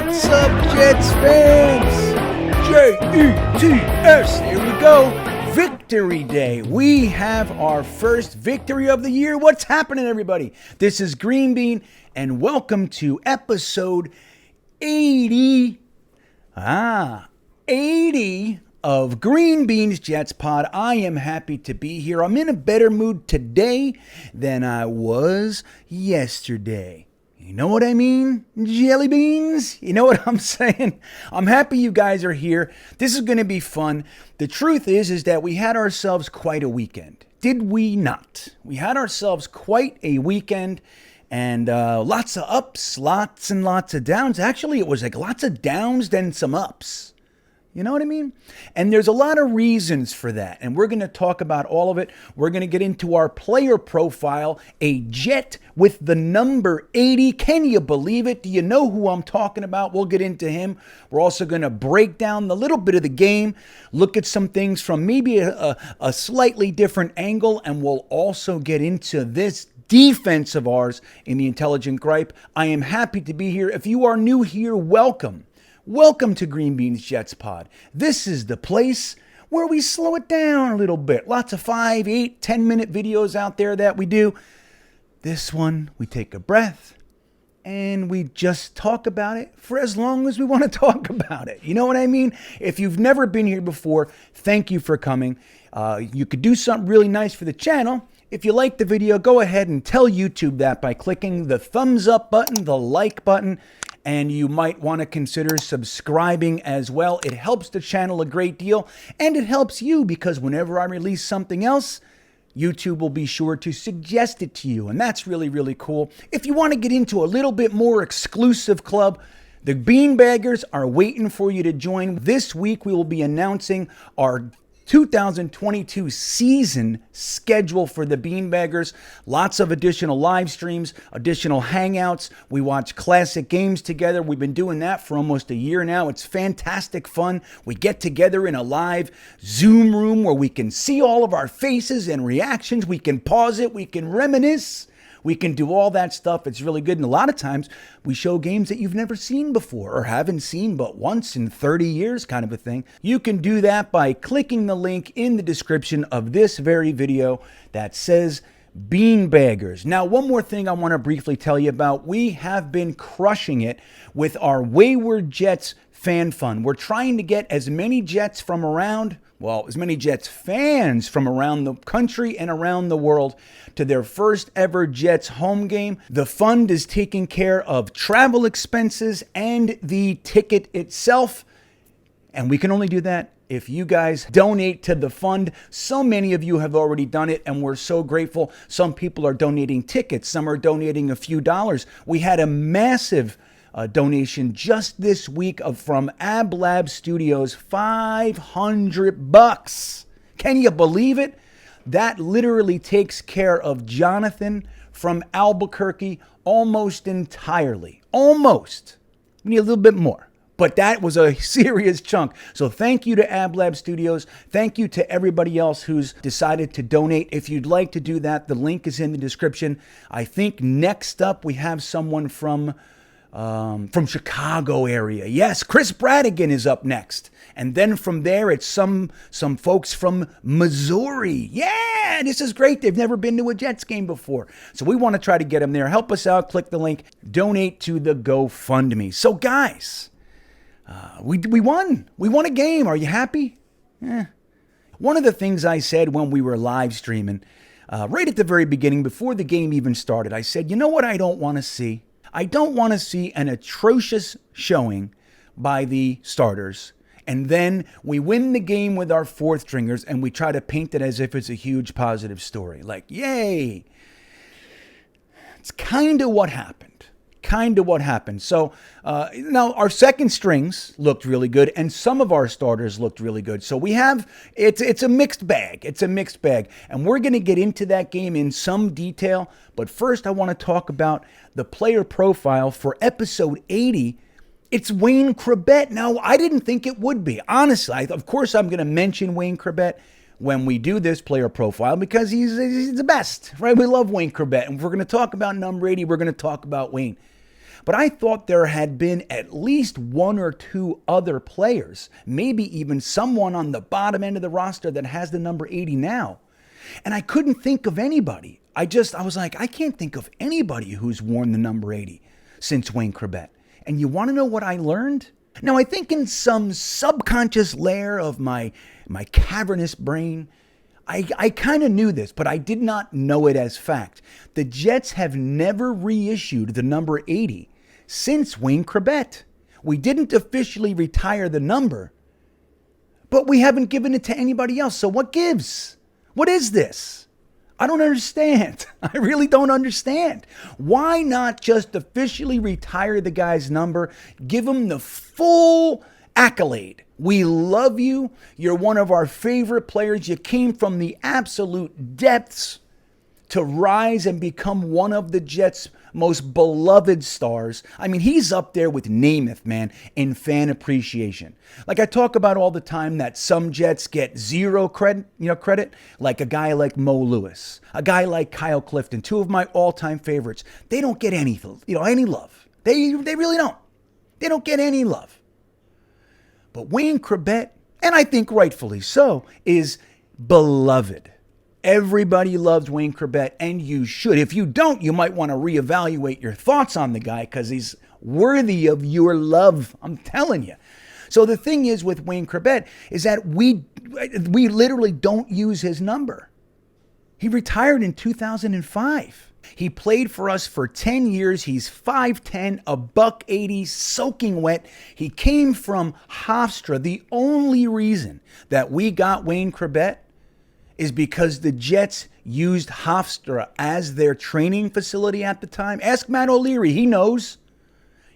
What's up, Jets fans? Jets, here we go. Victory Day. We have our first victory of the year. What's happening, everybody? This is Green Bean, and welcome to episode 80. 80 of Greenbean's Jets Pod. I am happy to be here. I'm in a better mood today than I was yesterday. You know what I mean? Jelly beans? You know what I'm saying? I'm happy you guys are here. This is going to be fun. The truth is that we had ourselves quite a weekend. Did we not? We had ourselves quite a weekend and lots of ups, lots and lots of downs. Actually, it was like lots of downs, then some ups. You know what I mean? And there's a lot of reasons for that. And we're going to talk about all of it. We're going to get into our player profile, a Jet with the number 80. Can you believe it? Do you know who I'm talking about? We'll get into him. We're also going to break down the little bit of the game, look at some things from maybe a slightly different angle, and we'll also get into this defense of ours in the Intelligent Gripe. I am happy to be here. If you are new here, welcome. Welcome to Greenbean's Jets Pod. This is the place where we slow it down a little bit. Lots of 5, 8, 10-minute videos out there that we do. This one, we take a breath and we just talk about it for as long as we want to talk about it. You know what I mean? If you've never been here before, thank you for coming. You could do something really nice for the channel. If you like the video, go ahead and tell YouTube that by clicking the thumbs up button, the like button, and you might want to consider subscribing as well. It helps the channel a great deal, and it helps you because whenever I release something else, YouTube will be sure to suggest it to you, and that's really, really cool. If you want to get into a little bit more exclusive club, the Beanbaggers are waiting for you to join. This week, we will be announcing our 2022 season schedule for the Beanbaggers. Lots of additional live streams, additional hangouts. We watch classic games together. We've been doing that for almost a year now. It's fantastic fun. We get together in a live Zoom room where we can see all of our faces and reactions. We can pause it. We can reminisce. We can do all that stuff. It's really good. And a lot of times we show games that you've never seen before or haven't seen but once in 30 years kind of a thing. You can do that by clicking the link in the description of this very video that says Beanbaggers. Now, one more thing I want to briefly tell you about. We have been crushing it with our Wayward Jets fan fund. We're trying to get as many Jets from around, as many Jets fans from around the country and around the world to their first ever Jets home game. The fund is taking care of travel expenses and the ticket itself. And we can only do that if you guys donate to the fund. So many of you have already done it, and we're so grateful. Some people are donating tickets. Some are donating a few dollars. We had a massive donation just this week from Ab Lab Studios, $500. Can you believe it? That literally takes care of Jonathan from Albuquerque almost entirely. Almost. We need a little bit more. But that was a serious chunk. So thank you to Ab Lab Studios. Thank you to everybody else who's decided to donate. If you'd like to do that, the link is in the description. I think next up we have someone from Chicago area. Yes, Chris Bradigan is up next. And then from there, it's some folks from Missouri. Yeah, this is great. They've never been to a Jets game before. So we want to try to get them there. Help us out. Click the link. Donate to the GoFundMe. So guys, we won. We won a game. Are you happy? One of the things I said when we were live streaming, right at the very beginning, before the game even started, I said, you know what I don't want to see? I don't want to see an atrocious showing by the starters, and then we win the game with our fourth stringers, and we try to paint it as if it's a huge positive story. Like, yay! It's kind of what happened. So now our second strings looked really good, and some of our starters looked really good. So we have, it's a mixed bag. It's a mixed bag. And we're going to get into that game in some detail. But first, I want to talk about the player profile for episode 80. It's Wayne Chrebet. Now, I didn't think it would be. Honestly, of course, I'm going to mention Wayne Chrebet when we do this player profile because he's the best, right? We love Wayne Chrebet. And if we're going to talk about number 80, we're going to talk about Wayne. but I thought there had been at least one or two other players, maybe even someone on the bottom end of the roster that has the number 80 now. And I couldn't think of anybody. I was like, I can't think of anybody who's worn the number 80 since Wayne Chrebet. And you want to know what I learned? Now, I think in some subconscious layer of my cavernous brain, I kind of knew this, but I did not know it as fact. The Jets have never reissued the number 80 since Wayne Chrebet. We didn't officially retire the number, but we haven't given it to anybody else. So what gives? What is this? I don't understand. I really don't understand. Why not just officially retire the guy's number, give him the full accolade? We love you. You're one of our favorite players. You came from the absolute depths to rise and become one of the Jets' most beloved stars. I mean, he's up there with Namath, man, in fan appreciation. Like I talk about all the time that some Jets get zero credit, like a guy like Mo Lewis, a guy like Kyle Clifton, two of my all-time favorites. They don't get any love. They really don't. They don't get any love. But Wayne Chrebet, and I think rightfully so, is beloved. Everybody loves Wayne Chrebet, and you should. If you don't, you might want to reevaluate your thoughts on the guy because he's worthy of your love. I'm telling you. So the thing is with Wayne Chrebet is that we literally don't use his number. He retired in 2005. He played for us for 10 years. He's 5'10", $180, soaking wet. He came from Hofstra. The only reason that we got Wayne Chrebet is because the Jets used Hofstra as their training facility at the time. Ask Matt O'Leary. He knows.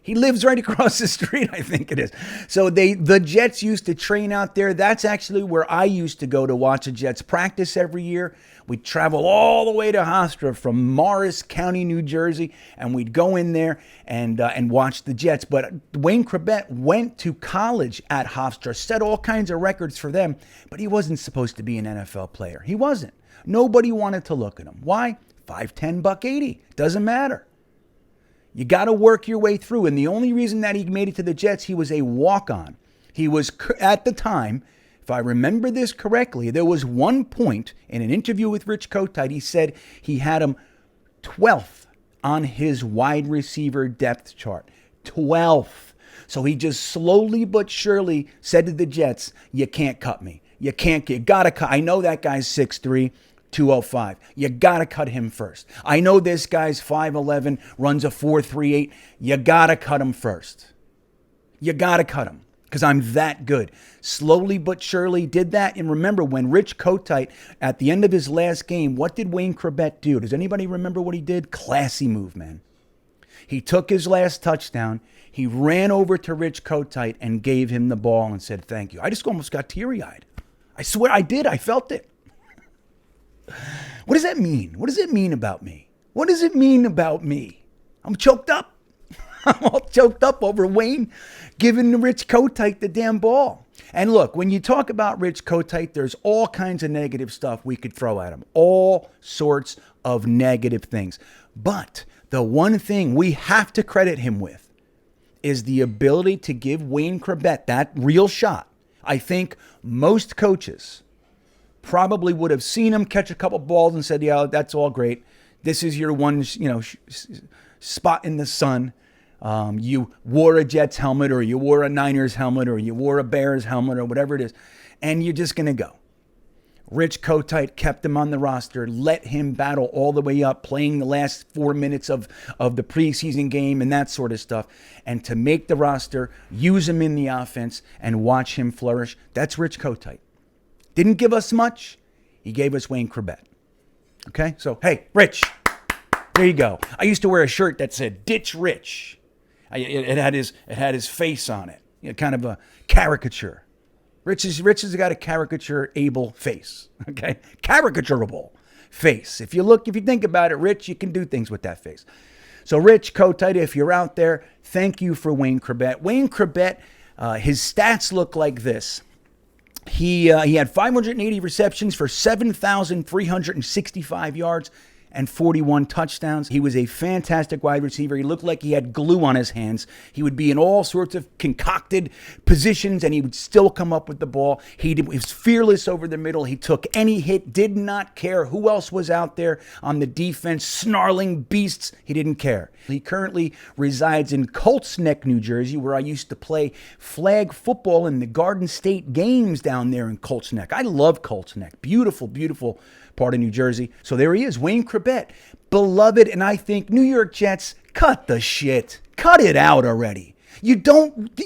He lives right across the street, I think it is. So the Jets used to train out there. That's actually where I used to go to watch the Jets practice every year. We'd travel all the way to Hofstra from Morris County, New Jersey, and we'd go in there and watch the Jets. But Wayne Chrebet went to college at Hofstra, set all kinds of records for them, but he wasn't supposed to be an NFL player. He wasn't. Nobody wanted to look at him. Why? 5'10", $180. Doesn't matter. You got to work your way through. And the only reason that he made it to the Jets, he was a walk-on. He was, at the time, if I remember this correctly, there was one point in an interview with Rich Kotite, he said he had him 12th on his wide receiver depth chart. 12th. So he just slowly but surely said to the Jets, you can't cut me. You got to cut. I know that guy's 6'3", 205. You got to cut him first. I know this guy's 5'11", runs a 4.38. You got to cut him first. You got to cut him because I'm that good. Slowly but surely did that. And remember, when Rich Kotite, at the end of his last game, what did Wayne Chrebet do? Does anybody remember what he did? Classy move, man. He took his last touchdown. He ran over to Rich Kotite and gave him the ball and said, thank you. I just almost got teary-eyed. I swear I did. I felt it. What does that mean? What does it mean about me? What does it mean about me? I'm choked up. I'm all choked up over Wayne giving Rich Kotite the damn ball. And look, when you talk about Rich Kotite, there's all kinds of negative stuff we could throw at him. All sorts of negative things. But the one thing we have to credit him with is the ability to give Wayne Chrebet that real shot. I think most coaches probably would have seen him catch a couple balls and said, yeah, that's all great. This is your one, spot in the sun. You wore a Jets helmet or you wore a Niners helmet or you wore a Bears helmet or whatever it is, and you're just going to go. Rich Kotite kept him on the roster, let him battle all the way up, playing the last 4 minutes of the preseason game and that sort of stuff. And to make the roster, use him in the offense, and watch him flourish, that's Rich Kotite. Didn't give us much. He gave us Wayne Chrebet. Okay? So, hey, Rich, there you go. I used to wear a shirt that said, Ditch Rich. It had his face on it. Kind of a caricature. Rich has got a caricature-able face. Okay? Caricaturable face. If you think about it, Rich, you can do things with that face. So, Rich Kotite, if you're out there, thank you for Wayne Chrebet. Wayne Chrebet, his stats look like this. He had 580 receptions for 7,365 yards and 41 touchdowns. He was a fantastic wide receiver. He looked like he had glue on his hands. He would be in all sorts of concocted positions, and he would still come up with the ball. He was fearless over the middle. He took any hit, did not care who else was out there on the defense, snarling beasts. He didn't care. He currently resides in Colts Neck, New Jersey, where I used to play flag football in the Garden State games down there in Colts Neck. I love Colts Neck. Beautiful, beautiful part of New Jersey. So there he is, Wayne Chrebet, beloved, and I think New York Jets, cut the shit. Cut it out already. You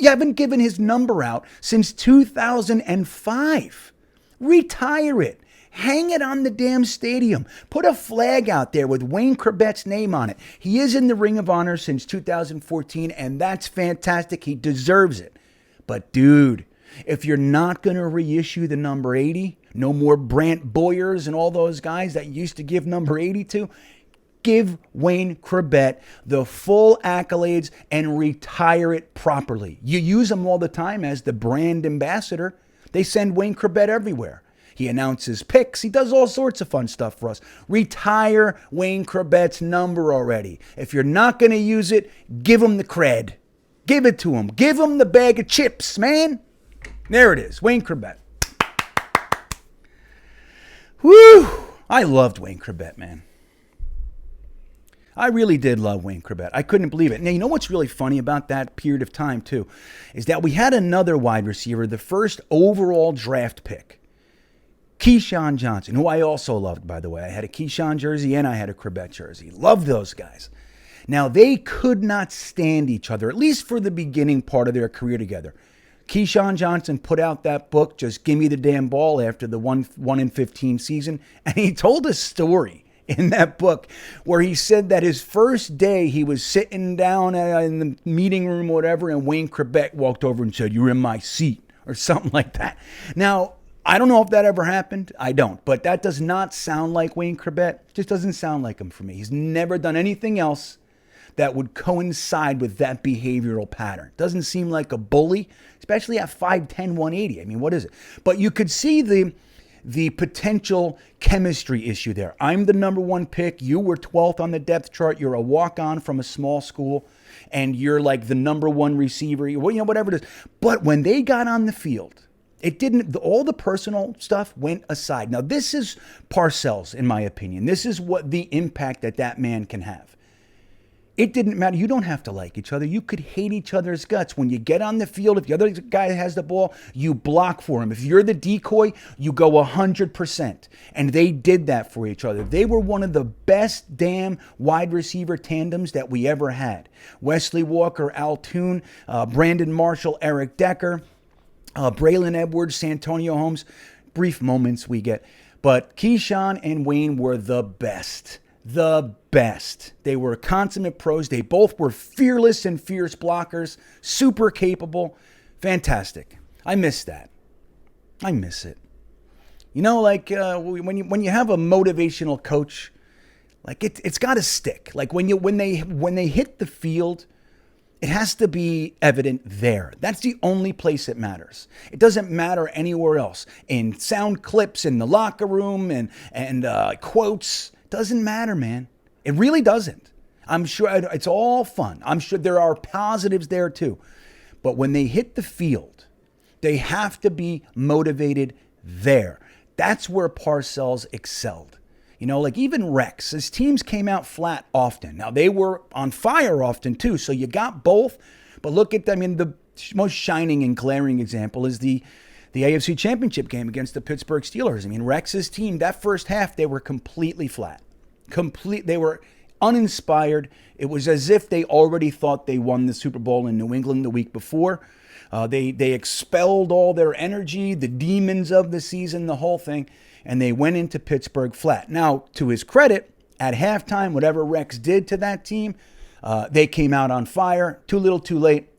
haven't given his number out since 2005. Retire it. Hang it on the damn stadium. Put a flag out there with Wayne Chrebet's name on it. He is in the Ring of Honor since 2014, and that's fantastic. He deserves it. But dude, if you're not going to reissue the number 80, no more Brant Boyers and all those guys that used to give number 80 to, give Wayne Chrebet the full accolades and retire it properly. You use him all the time as the brand ambassador. They send Wayne Chrebet everywhere. He announces picks. He does all sorts of fun stuff for us. Retire Wayne Chrebet's number already. If you're not going to use it, give him the cred. Give it to him. Give him the bag of chips, man. There it is, Wayne Chrebet. Woo! I loved Wayne Chrebet, man. I really did love Wayne Chrebet. I couldn't believe it. Now, you know what's really funny about that period of time, too, is that we had another wide receiver, the first overall draft pick, Keyshawn Johnson, who I also loved, by the way. I had a Keyshawn jersey and I had a Chrebet jersey. Loved those guys. Now, they could not stand each other, at least for the beginning part of their career together. Keyshawn Johnson put out that book, Just Give Me the Damn Ball, after the 1-15 season, and he told a story in that book where he said that his first day he was sitting down in the meeting room or whatever, and Wayne Chrebet walked over and said, "You're in my seat," or something like that. Now, I don't know if that ever happened. I don't. But that does not sound like Wayne Chrebet. It just doesn't sound like him for me. He's never done anything else that would coincide with that behavioral pattern. Doesn't seem like a bully, especially at 5'10", 180. I mean, what is it? But you could see the potential chemistry issue there. I'm the number one pick. You were 12th on the depth chart. You're a walk-on from a small school, and you're like the number one receiver, whatever it is. But when they got on the field, it didn't, all the personal stuff went aside. Now, this is Parcells, in my opinion. This is what the impact that man can have. It didn't matter. You don't have to like each other. You could hate each other's guts. When you get on the field, if the other guy has the ball, you block for him. If you're the decoy, you go 100%. And they did that for each other. They were one of the best damn wide receiver tandems that we ever had. Wesley Walker, Al Toon, Brandon Marshall, Eric Decker, Braylon Edwards, Santonio Holmes. Brief moments we get. But Keyshawn and Wayne were the best. The best. They were consummate pros. They both were fearless and fierce blockers, super capable. Fantastic. I miss that. I miss it. You know, like when you have a motivational coach, like it's got to stick. Like when they hit the field, it has to be evident there. That's the only place it matters. It doesn't matter anywhere else. In sound clips in the locker room and quotes. Doesn't matter, man. It really doesn't. I'm sure it's all fun. I'm sure there are positives there too. But when they hit the field, they have to be motivated there. That's where Parcells excelled. You know, like even Rex, his teams came out flat often. Now, they were on fire often too, so you got both. But look at them. I mean, the most shining and glaring example is the AFC Championship game against the Pittsburgh Steelers. I mean, Rex's team, that first half, they were completely flat. They were uninspired. It was as if they already thought they won the Super Bowl in New England the week before. They expelled all their energy, the demons of the season, the whole thing, and they went into Pittsburgh flat. Now, to his credit, at halftime, whatever Rex did to that team, they came out on fire. Too little, too late.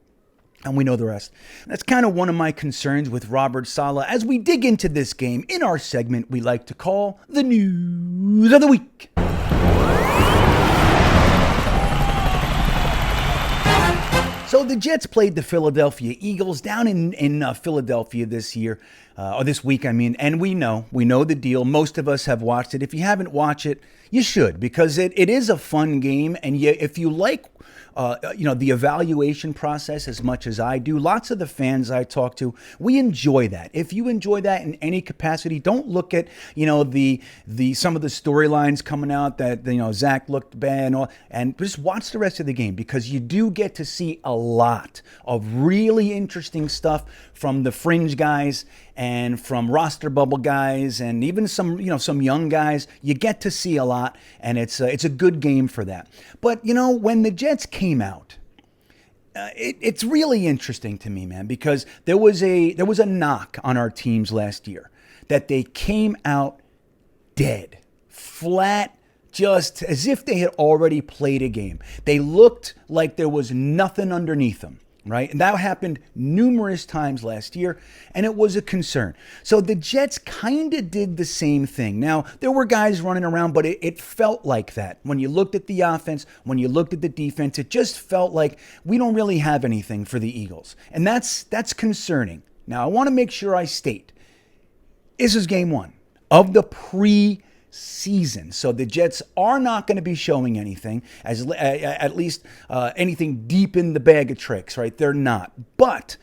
And we know the rest. That's kind of one of my concerns with Robert Saleh as we dig into this game in our segment we like to call the News of the Week. So the Jets played the Philadelphia Eagles down in Philadelphia this week, and we know the deal. Most of us have watched it. If you haven't watched it, You should, because it is a fun game, and if you like the evaluation process as much as I do. Lots of the fans I talk to, we enjoy that. If you enjoy that in any capacity, don't look at the some of the storylines coming out that Zach looked bad and just watch the rest of the game, because you do get to see a lot of really interesting stuff from the fringe guys and from roster bubble guys and even some young guys. You get to see a lot, and it's a good game for that. But when the Jets came out, it's really interesting to me, man, because there was a knock on our teams last year that they came out dead, flat, just as if they had already played a game. They looked like there was nothing underneath them. Right? And that happened numerous times last year, and it was a concern. So the Jets kind of did the same thing. Now, there were guys running around, but it felt like that. When you looked at the offense, when you looked at the defense, it just felt like we don't really have anything for the Eagles. And that's concerning. Now, I want to make sure I state, this is game one of the preseason. So the Jets are not going to be showing anything, at least anything deep in the bag of tricks, right? They're not. But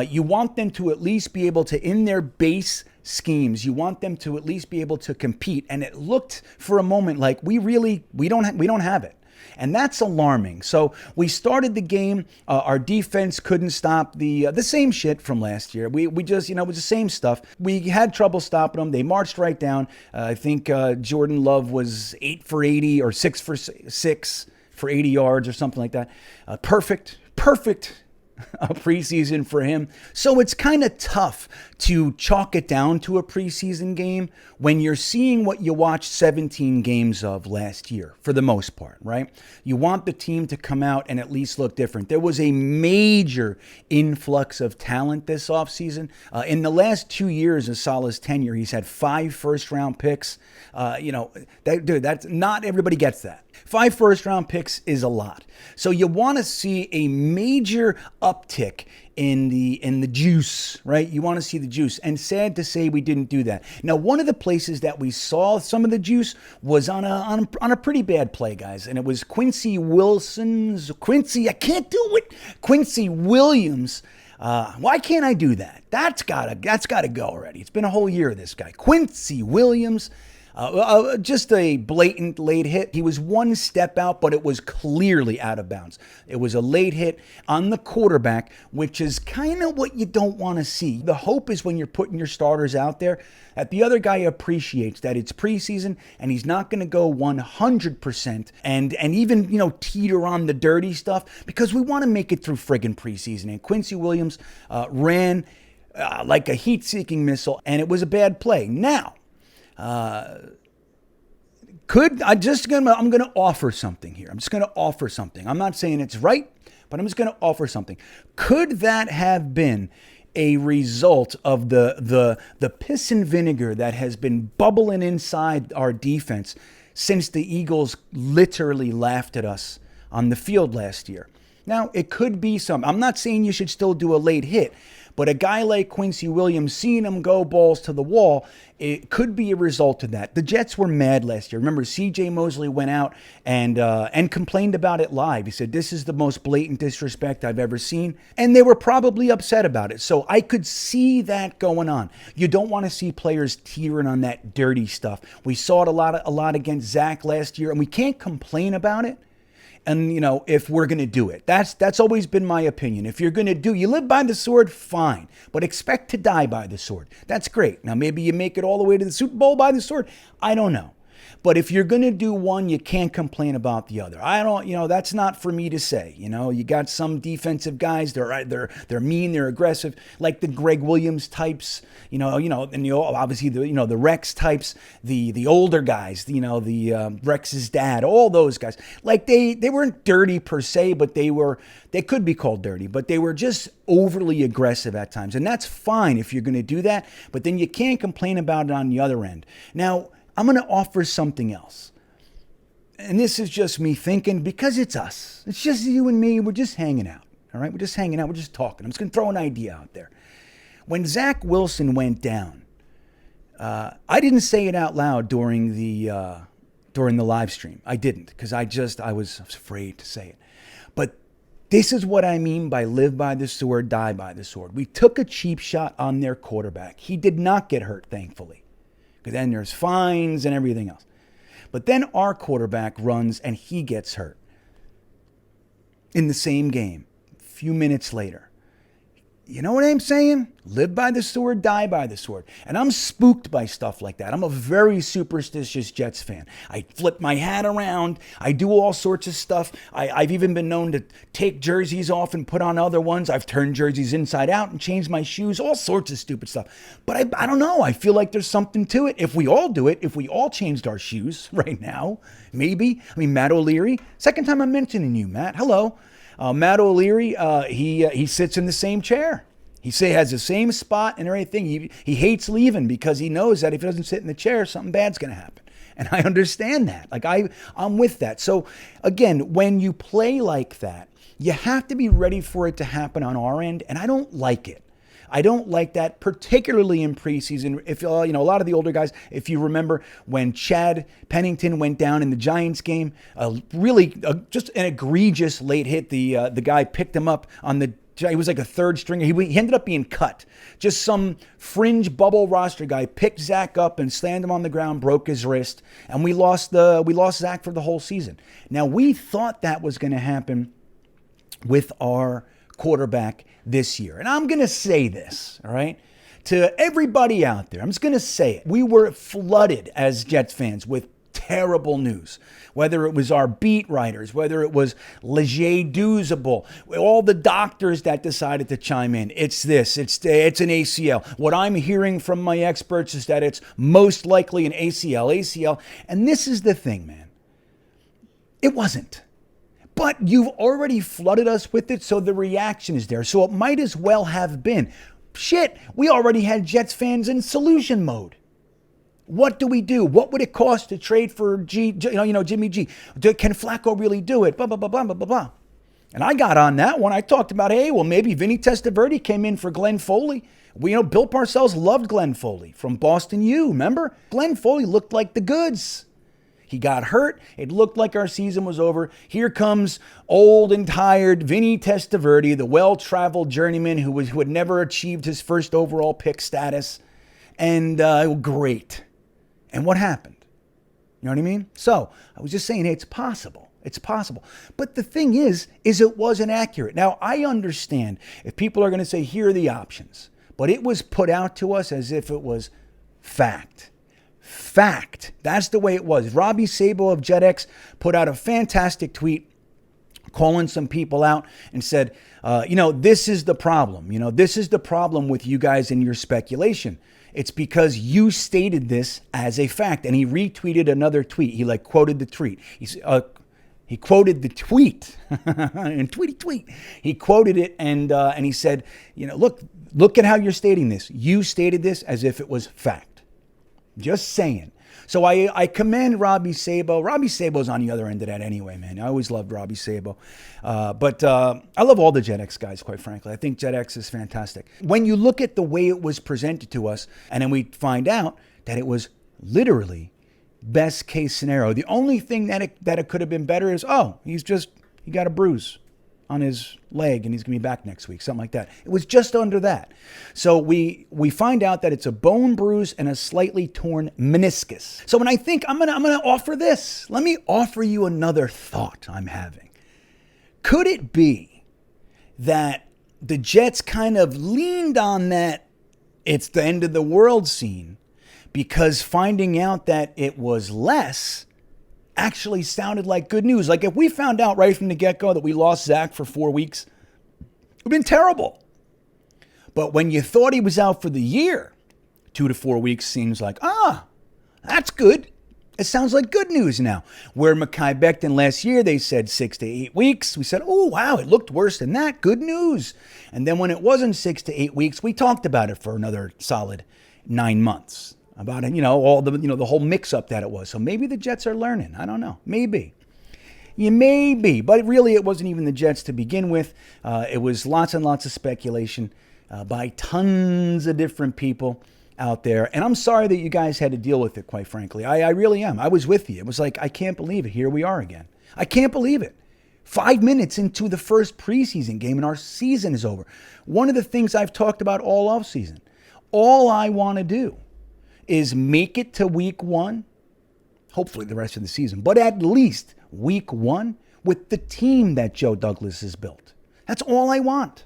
you want them to at least be able to, in their base schemes, you want them to at least be able to compete. And it looked for a moment like we don't have it. And that's alarming. So we started the game. Our defense couldn't stop the same shit from last year. We just, it was the same stuff. We had trouble stopping them. They marched right down. I think Jordan Love was 8 for 80 or 6 for 6 for 80 yards or something like that. Perfect a preseason for him. So it's kind of tough to chalk it down to a preseason game when you're seeing what you watched 17 games of last year, for the most part, right? You want the team to come out and at least look different. There was a major influx of talent this offseason. In the last 2 years of Saleh's tenure, he's had 5 first-round picks. That's not everybody gets that. 5 first-round picks is a lot. So you want to see a major uptick in the juice, right? You want to see the juice. And sad to say, we didn't do that. Now, one of the places that we saw some of the juice was on a pretty bad play, guys. And it was Quincy Williams. Why can't I do that? That's gotta go already. It's been a whole year of this guy. Quincy Williams. Just a blatant late hit. He was one step out, but it was clearly out of bounds. It was a late hit on the quarterback, which is kind of what you don't want to see. The hope is when you're putting your starters out there that the other guy appreciates that it's preseason and he's not going to go 100% and even, teeter on the dirty stuff, because we want to make it through friggin' preseason. And Quincy Williams ran like a heat-seeking missile, and it was a bad play. Now, I'm going to offer something here. I'm just going to offer something. I'm not saying it's right, but I'm just going to offer something. Could that have been a result of the piss and vinegar that has been bubbling inside our defense since the Eagles literally laughed at us on the field last year? Now, it could be some. I'm not saying you should still do a late hit, but a guy like Quincy Williams, seeing him go balls to the wall, it could be a result of that. The Jets were mad last year. Remember, C.J. Mosley went out and complained about it live. He said, this is the most blatant disrespect I've ever seen. And they were probably upset about it. So I could see that going on. You don't want to see players teetering on that dirty stuff. We saw it a lot against Zach last year, and we can't complain about it. And, if we're going to do it, that's always been my opinion. If you're going to you live by the sword, fine, but expect to die by the sword. That's great. Now, maybe you make it all the way to the Super Bowl by the sword. I don't know. But if you're going to do one, you can't complain about the other. That's not for me to say. You got some defensive guys, they're mean, they're aggressive, like the Greg Williams types, and obviously the Rex types, the older guys, the Rex's dad, all those guys. Like they weren't dirty per se, but they could be called dirty, but they were just overly aggressive at times. And that's fine if you're going to do that, but then you can't complain about it on the other end. Now, I'm going to offer something else. And this is just me thinking, because it's us. It's just you and me. We're just hanging out. All right? We're just hanging out. We're just talking. I'm just going to throw an idea out there. When Zach Wilson went down, I didn't say it out loud during the during the live stream. I didn't because I was afraid to say it. But this is what I mean by live by the sword, die by the sword. We took a cheap shot on their quarterback. He did not get hurt, thankfully, because then there's fines and everything else. But then our quarterback runs and he gets hurt in the same game a few minutes later. You know what I'm saying? Live by the sword, die by the sword. And I'm spooked by stuff like that. I'm a very superstitious Jets fan. I flip my hat around. I do all sorts of stuff. I've even been known to take jerseys off and put on other ones. I've turned jerseys inside out and changed my shoes, all sorts of stupid stuff. But I don't know. I feel like there's something to it. If we all do it, if we all changed our shoes right now, maybe. I mean, Matt O'Leary, second time I'm mentioning you, Matt. Hello. Matt O'Leary, he sits in the same chair. He has the same spot and everything. He hates leaving because he knows that if he doesn't sit in the chair, something bad's going to happen. And I understand that. Like I'm with that. So again, when you play like that, you have to be ready for it to happen on our end. And I don't like it. I don't like that, particularly in preseason. If a lot of the older guys, if you remember when Chad Pennington went down in the Giants game, just an egregious late hit. The guy picked him up on the. He was like a third stringer. He ended up being cut. Just some fringe bubble roster guy picked Zach up and slammed him on the ground, broke his wrist, and we lost Zach for the whole season. Now we thought that was going to happen with our quarterback this year. And I'm going to say this, all right, to everybody out there. I'm just going to say it. We were flooded as Jets fans with terrible news, whether it was our beat writers, whether it was Leger Douzable, all the doctors that decided to chime in. It's an ACL. What I'm hearing from my experts is that it's most likely an ACL. And this is the thing, man. It wasn't. But you've already flooded us with it, so the reaction is there. So it might as well have been. Shit, we already had Jets fans in solution mode. What do we do? What would it cost to trade for Jimmy G? Can Flacco really do it? Blah, blah, blah, blah, blah, blah. And I got on that one. I talked about, maybe Vinny Testaverde came in for Glenn Foley. Bill Parcells loved Glenn Foley from Boston U, remember? Glenn Foley looked like the goods. He got hurt. It looked like our season was over. Here comes old and tired Vinny Testaverde, the well-traveled journeyman who had never achieved his first overall pick status. And great. And what happened? You know what I mean? So I was just saying, hey, it's possible. It's possible. But the thing is it wasn't accurate. Now, I understand if people are going to say, here are the options. But it was put out to us as if it was fact. Fact. That's the way it was. Robbie Sabo of JetX put out a fantastic tweet calling some people out and said, this is the problem. This is the problem with you guys and your speculation. It's because you stated this as a fact. And he retweeted another tweet. He quoted the tweet. He quoted the tweet and tweet. He quoted it and he said, look at how you're stating this. You stated this as if it was fact. Just saying. So I commend Robbie Sabo. Robbie Sabo's on the other end of that anyway, man. I always loved Robbie Sabo. But I love all the JetX guys, quite frankly. I think JetX is fantastic. When you look at the way it was presented to us, and then we find out that it was literally best case scenario. The only thing that it could have been better is, he got a bruise on his leg and he's going to be back next week, something like that. It was just under that. So we find out that it's a bone bruise and a slightly torn meniscus. So when I think I'm going to offer this, let me offer you another thought I'm having. Could it be that the Jets kind of leaned on that it's the end of the world scene because finding out that it was less actually sounded like good news? Like if we found out right from the get-go that we lost Zach for 4 weeks, it would have been terrible. But when you thought he was out for the year, 2 to 4 weeks seems like, that's good. It sounds like good news now. Where Mekhi Becton last year, they said 6 to 8 weeks. We said, oh, wow, it looked worse than that. Good news. And then when it wasn't 6 to 8 weeks, we talked about it for another solid 9 months. About it, all the whole mix-up that it was. So maybe the Jets are learning. I don't know. Maybe. But really it wasn't even the Jets to begin with. It was lots and lots of speculation by tons of different people. out there. And I'm sorry that you guys had to deal with it, quite frankly. I really am. I was with you. It was like, I can't believe it. Here we are again. I can't believe it. 5 minutes into the first preseason game and our season is over. One of the things I've talked about all offseason, all I want to do is make it to week 1, hopefully the rest of the season, but at least week 1 with the team that Joe Douglas has built. That's all I want.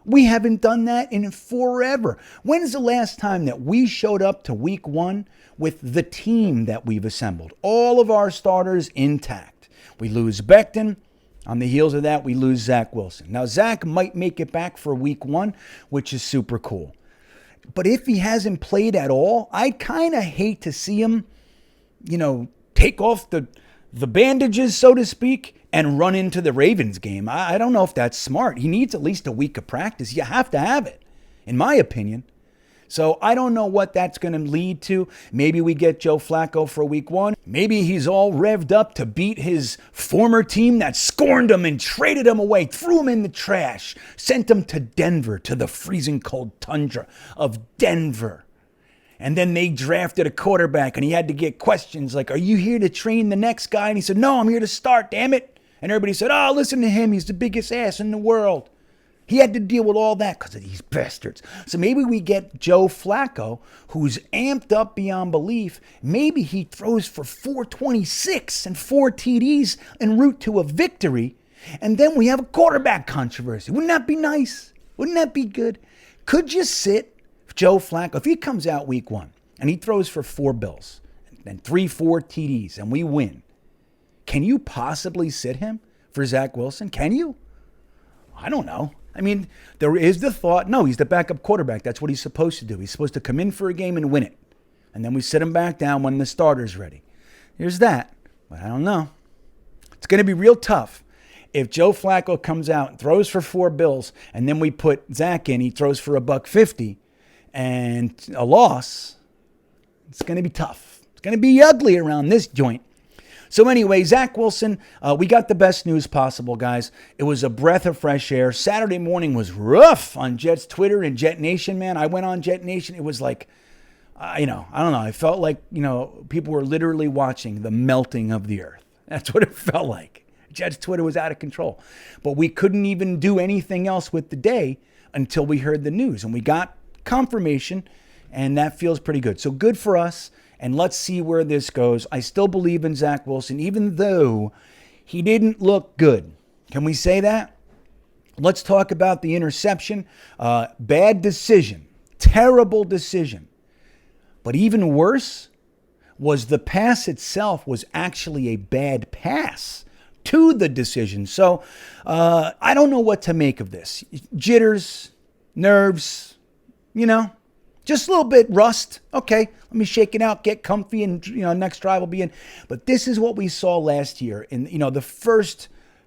We haven't done that in forever. When's the last time that we showed up to week 1 with the team that we've assembled? All of our starters intact. We lose Becton. On the heels of that, we lose Zach Wilson. Now, Zach might make it back for week 1, which is super cool. But if he hasn't played at all, I'd kind of hate to see him, take off the bandages, so to speak, and run into the Ravens game. I don't know if that's smart. He needs at least a week of practice. You have to have it, in my opinion. So I don't know what that's going to lead to. Maybe we get Joe Flacco for week 1. Maybe he's all revved up to beat his former team that scorned him and traded him away, threw him in the trash, sent him to Denver, to the freezing cold tundra of Denver. And then they drafted a quarterback and he had to get questions like, are you here to train the next guy? And he said, no, I'm here to start, damn it. And everybody said, oh, listen to him. He's the biggest ass in the world. He had to deal with all that because of these bastards. So maybe we get Joe Flacco, who's amped up beyond belief. Maybe he throws for 426 and 4 TDs en route to a victory. And then we have a quarterback controversy. Wouldn't that be nice? Wouldn't that be good? Could you sit Joe Flacco, if he comes out week 1 and he throws for 4 bills and 3-4 TDs and we win, can you possibly sit him for Zach Wilson? Can you? I don't know. I mean, there is the thought, no, he's the backup quarterback. That's what he's supposed to do. He's supposed to come in for a game and win it. And then we sit him back down when the starter's ready. There's that. But I don't know. It's going to be real tough if Joe Flacco comes out and throws for 4 bills and then we put Zach in, he throws for $150 and a loss. It's going to be tough. It's going to be ugly around this joint. So anyway, Zach Wilson, we got the best news possible, guys. It was a breath of fresh air. Saturday morning was rough on Jets Twitter and Jetnation, man. I went on Jetnation. It was like, I don't know. I felt like, people were literally watching the melting of the earth. That's what it felt like. Jets Twitter was out of control. But we couldn't even do anything else with the day until we heard the news. And we got confirmation, and that feels pretty good. So good for us. And let's see where this goes. I still believe in Zach Wilson, even though he didn't look good. Can we say that? Let's talk about the interception. Bad decision. Terrible decision. But even worse was the pass itself was actually a bad pass to the decision. So I don't know what to make of this. Jitters, nerves, just a little bit rust. Okay, let me shake it out, get comfy, and next drive will be in. But this is what we saw last year in the first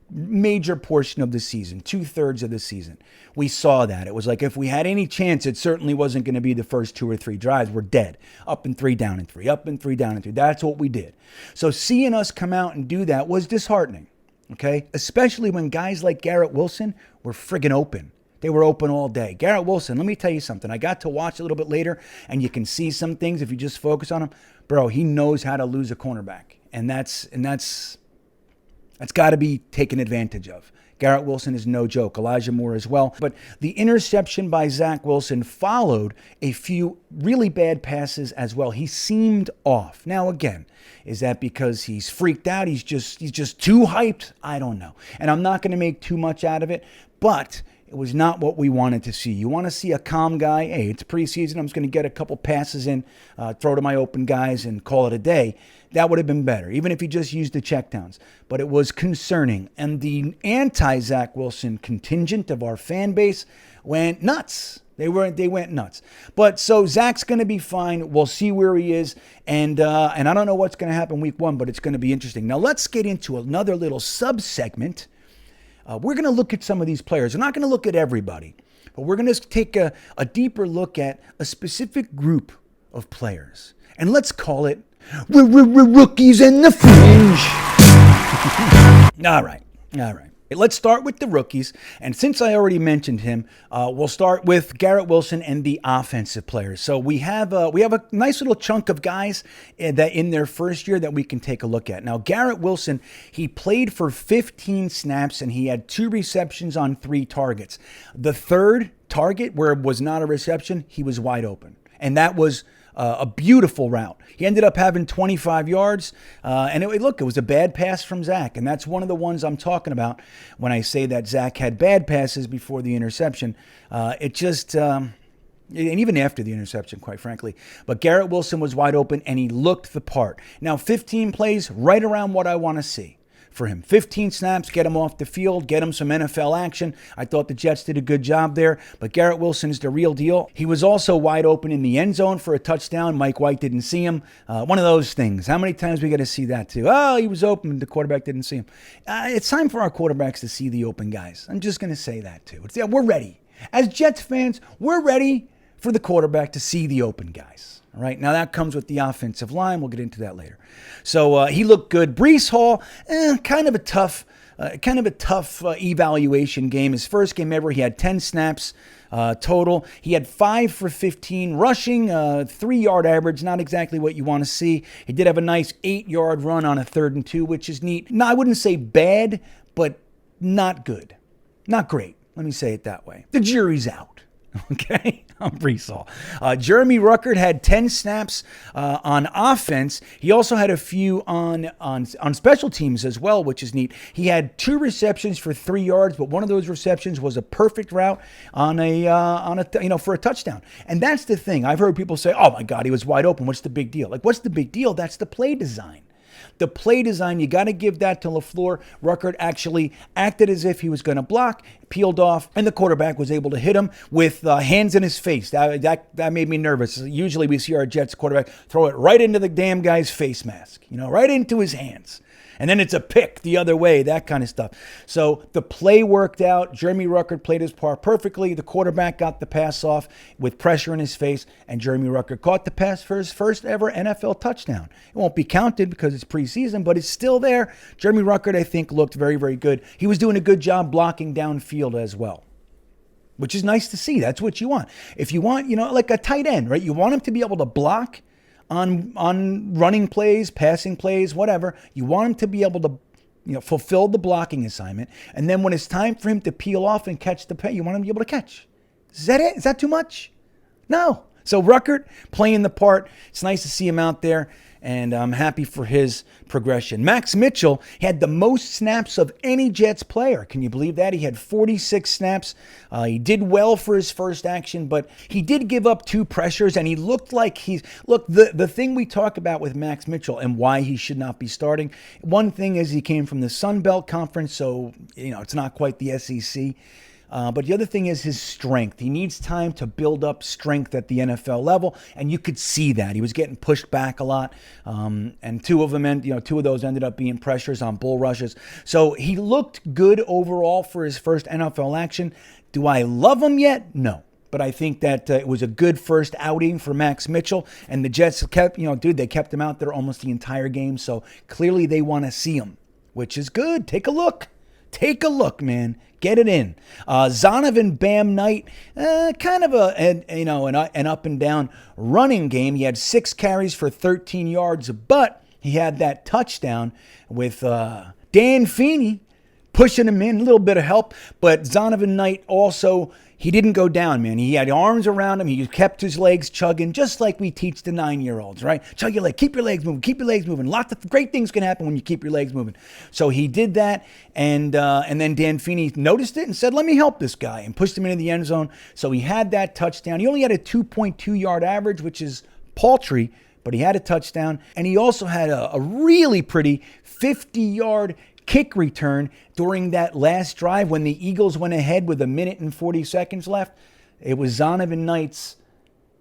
major portion of the season, 2/3 of the season. We saw that. It was like if we had any chance, it certainly wasn't going to be the first 2 or 3 drives. We're dead. Up and 3, down and 3. Up and 3, down and 3. That's what we did. So seeing us come out and do that was disheartening. Okay, especially when guys like Garrett Wilson were friggin' open. They were open all day. Garrett Wilson, let me tell you something. I got to watch a little bit later, and you can see some things if you just focus on him. Bro, he knows how to lose a cornerback, and that's got to be taken advantage of. Garrett Wilson is no joke. Elijah Moore as well. But the interception by Zach Wilson followed a few really bad passes as well. He seemed off. Now, again, is that because he's freaked out? He's just too hyped? I don't know. And I'm not going to make too much out of it, but it was not what we wanted to see. You want to see a calm guy? Hey, it's preseason. I'm just going to get a couple passes in, throw to my open guys, and call it a day. That would have been better, even if he just used the checkdowns. But it was concerning. And the anti-Zach Wilson contingent of our fan base went nuts. They went nuts. But so Zach's going to be fine. We'll see where he is. And I don't know what's going to happen week 1, but it's going to be interesting. Now, let's get into another little sub-segment. We're going to look at some of these players. We're not going to look at everybody, but we're going to take a deeper look at a specific group of players. And let's call it rookies in the fringe. All right. Let's start with the rookies, and since I already mentioned him, we'll start with Garrett Wilson and the offensive players. So we have a nice little chunk of guys that in their first year that we can take a look at. Now, Garrett Wilson, he played for 15 snaps and he had 2 receptions on 3 targets. The third target, where it was not a reception, he was wide open, and that was a beautiful route. He ended up having 25 yards, and it was a bad pass from Zach, and that's one of the ones I'm talking about when I say that Zach had bad passes before the interception. And even after the interception, quite frankly. But Garrett Wilson was wide open, and he looked the part. Now, 15 plays, right around what I want to see for him. 15 snaps, get him off the field, get him some NFL action. I thought the Jets did a good job there, but Garrett Wilson is the real deal. He was also wide open in the end zone for a touchdown. Mike White didn't see him. One of those things. How many times we got to see that too? Oh, he was open, the quarterback didn't see him. It's time for our quarterbacks to see the open guys. I'm just going to say that too. We're ready. As Jets fans, we're ready for the quarterback to see the open guys. All right, now that comes with the offensive line. We'll get into that later. So he looked good. Breece Hall, kind of a tough evaluation game. His first game ever, he had 10 snaps total. He had 5 for 15 rushing, 3-yard average, not exactly what you want to see. He did have a nice 8-yard run on a 3rd and 2, which is neat. No, I wouldn't say bad, but not good. Not great. Let me say it that way. The jury's out. Okay, on Breece Hall. Jeremy Ruckert had 10 snaps on offense. He also had a few on special teams as well, which is neat. He had 2 receptions for 3 yards, but one of those receptions was a perfect route for a touchdown. And that's the thing. I've heard people say, "Oh my God, he was wide open. What's the big deal?" Like, what's the big deal? That's the play design. The play design, you got to give that to LaFleur. Ruckert actually acted as if he was going to block, peeled off, and the quarterback was able to hit him with hands in his face. That made me nervous. Usually we see our Jets quarterback throw it right into the damn guy's face mask, right into his hands. And then it's a pick the other way, that kind of stuff. So the play worked out. Jeremy Ruckert played his part perfectly. The quarterback got the pass off with pressure in his face, and Jeremy Ruckert caught the pass for his first ever NFL touchdown. It won't be counted because it's preseason, but it's still there. Jeremy Ruckert, I think, looked very, very good. He was doing a good job blocking downfield as well, which is nice to see. That's what you want. If you want, like a tight end, right? You want him to be able to block on running plays, passing plays, whatever. You want him to be able to, fulfill the blocking assignment. And then when it's time for him to peel off and catch the pass, you want him to be able to catch. Is that it? Is that too much? No. So Ruckert playing the part. It's nice to see him out there, and I'm happy for his progression. Max Mitchell had the most snaps of any Jets player. Can you believe that? He had 46 snaps. He did well for his first action, but he did give up 2 pressures, and he looked like the thing we talk about with Max Mitchell and why he should not be starting. One thing is he came from the Sun Belt Conference, so it's not quite the SEC. But the other thing is his strength. He needs time to build up strength at the NFL level, and you could see that. He was getting pushed back a lot, and 2 of those ended up being pressures on bull rushes. So he looked good overall for his first NFL action. Do I love him yet? No. But I think that it was a good first outing for Max Mitchell, and the Jets kept him out there almost the entire game, so clearly they want to see him, which is good. Take a look. Take a look, man. Get it in. Zonovan Bam Knight, kind of an up and down running game. He had 6 carries for 13 yards, but he had that touchdown with Dan Feeney pushing him in, a little bit of help. But Zonovan Knight also, he didn't go down, man. He had arms around him. He kept his legs chugging, just like we teach the 9-year-olds, right? Chug your leg, keep your legs moving, keep your legs moving. Lots of great things can happen when you keep your legs moving. So he did that, and then Dan Feeney noticed it and said, "Let me help this guy," and pushed him into the end zone. So he had that touchdown. He only had a 2.2-yard average, which is paltry, but he had a touchdown. And he also had a really pretty 50-yard kick return during that last drive when the Eagles went ahead with 1 minute and 40 seconds left. It was Zonovan Knight's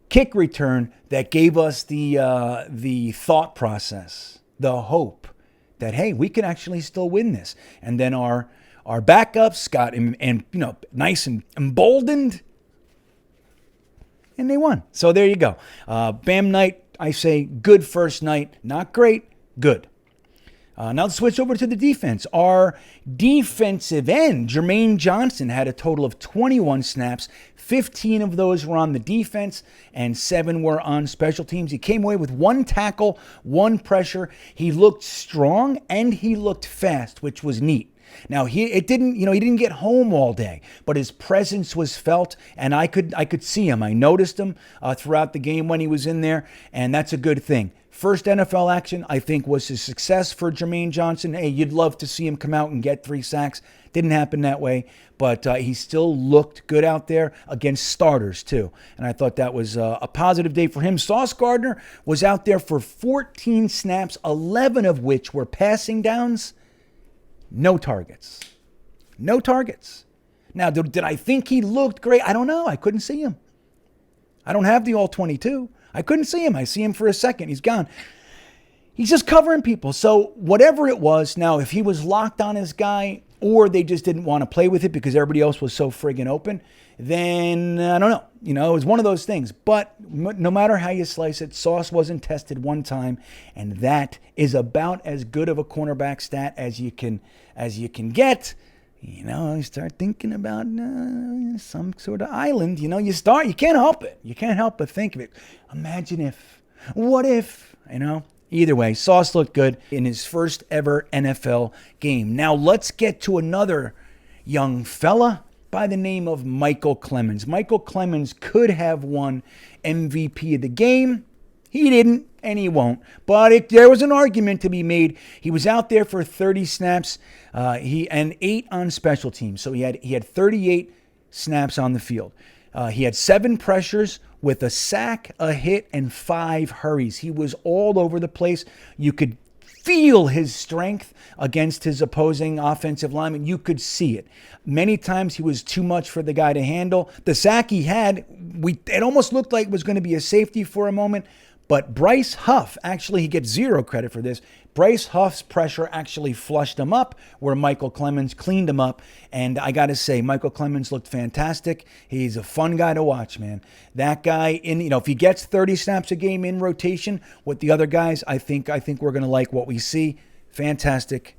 kick return that gave us the thought process, the hope that, hey, we can actually still win this. And then our backups got nice and emboldened, and they won. So there you go. Bam Knight, I say good first night. Not great, good. Now let's switch over to the defense. Our defensive end, Jermaine Johnson, had a total of 21 snaps. 15 of those were on the defense and 7 were on special teams. He came away with 1 tackle, 1 pressure. He looked strong and he looked fast, which was neat. Now he didn't get home all day, but his presence was felt, and I could see him. I noticed him throughout the game when he was in there, and that's a good thing. First NFL action, I think, was a success for Jermaine Johnson. Hey, you'd love to see him come out and get 3 sacks. Didn't happen that way, but he still looked good out there against starters, too. And I thought that was a positive day for him. Sauce Gardner was out there for 14 snaps, 11 of which were passing downs. No targets. No targets. Now, did I think he looked great? I don't know. I couldn't see him. I don't have the all 22. I couldn't see him. I see him for a second. He's gone. He's just covering people. So whatever it was, now if he was locked on his guy or they just didn't want to play with it because everybody else was so friggin' open, then I don't know. It was one of those things. But no matter how you slice it, Sauce wasn't tested one time, and that is about as good of a cornerback stat as you can get. You start thinking about some sort of island. You can't help it. You can't help but think of it. Imagine if, what if, Either way, Sauce looked good in his first ever NFL game. Now let's get to another young fella by the name of Michael Clemons. Michael Clemons could have won MVP of the game. He didn't, and he won't. But there was an argument to be made. He was out there for 30 snaps, and 8 on special teams. So he had 38 snaps on the field. He had 7 pressures with a sack, a hit, and 5 hurries. He was all over the place. You could feel his strength against his opposing offensive lineman. You could see it. Many times he was too much for the guy to handle. The sack he had, it almost looked like it was going to be a safety for a moment. But Bryce Huff, actually, he gets 0 credit for this. Bryce Huff's pressure actually flushed him up where Michael Clemons cleaned him up. And I got to say, Michael Clemons looked fantastic. He's a fun guy to watch, man. That guy, if he gets 30 snaps a game in rotation with the other guys, I think we're going to like what we see. Fantastic.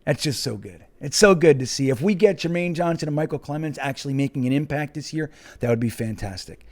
That's just so good. It's so good to see. If we get Jermaine Johnson and Michael Clemons actually making an impact this year, that would be fantastic.